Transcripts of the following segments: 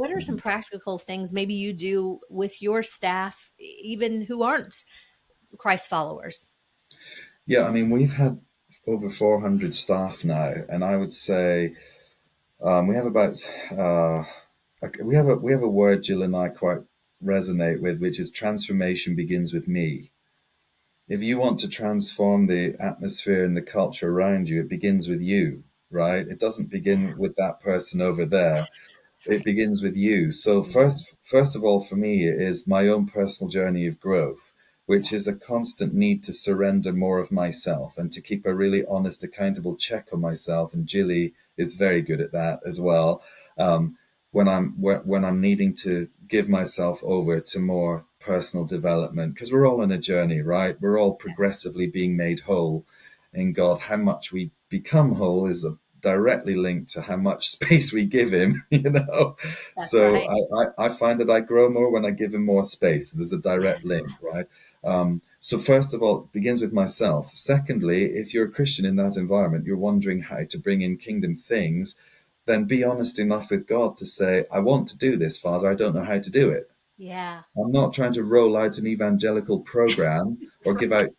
What are some practical things maybe you do with your staff, even who aren't Christ followers? Yeah, I mean, we've had over 400 staff now, and I would say we have about we have a word Jill and I quite resonate with, which is transformation begins with me. If you want to transform the atmosphere and the culture around you, it begins with you, right? It doesn't begin with that person over there. That's It right. begins with you. So Yeah. first of all, for me, it is my own personal journey of growth, which is a constant need to surrender more of myself and to keep a really honest, accountable check on myself. And Jilly is very good at that as well. Um, when I'm needing to give myself over to more personal development, because we're all on a journey, right? We're all progressively being made whole in God. How much we become whole is directly linked to how much space we give him, you know. That's So right. I find that I grow more when I give him more space. There's a Yeah. direct link, right? So first of all, it begins with myself. Secondly, if you're a Christian in that environment, you're wondering how to bring in kingdom things, then be honest enough with God to say, I want to do this, Father. I don't know how to do it. Yeah. I'm not trying to roll out an evangelical program or give out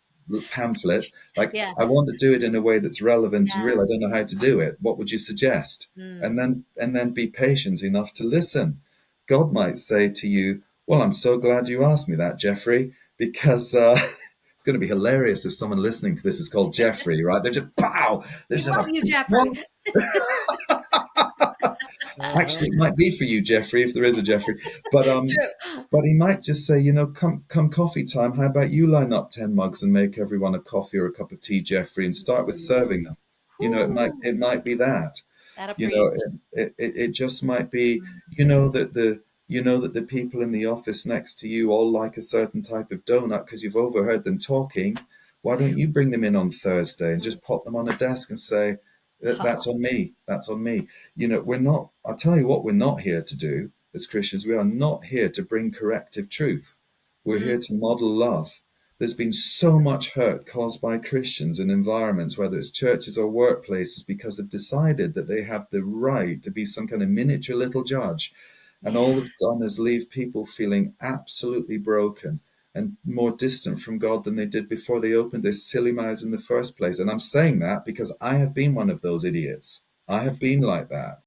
pamphlets. Like, Yeah. I want to do it in a way that's relevant and Yeah. real. I don't know how to do it. What would you suggest? Mm. And then be patient enough to listen. God might say to you, "Well, I'm so glad you asked me that, Jeffrey, because it's going to be hilarious if someone listening to this is called Jeffrey, right? They're just pow. They're We just love like, you, what? Jeffrey. Actually, it might be for you, Jeffrey, if there is a Jeffrey. But True. but he might just say, come coffee time. How about you line up 10 mugs and make everyone a coffee or a cup of tea, Jeffrey, and start with serving them. Whew. It might be that. That'll You preach. know, it just might be. You know that the people in the office next to you all like a certain type of donut because you've overheard them talking. Why don't you bring them in on Thursday and Mm. just pop them on a desk and say, That's Oh, on me. That's on me." We're not, I'll tell you what we're not here to do as Christians. We are not here to bring corrective truth. We're mm. here to model love. There's been so much hurt caused by Christians in environments, whether it's churches or workplaces, because they've decided that they have the right to be some kind of miniature little judge. And Yeah. all they've done is leave people feeling absolutely broken and more distant from God than they did before they opened their silly mouths in the first place. And I'm saying that because I have been one of those idiots. I have been like that.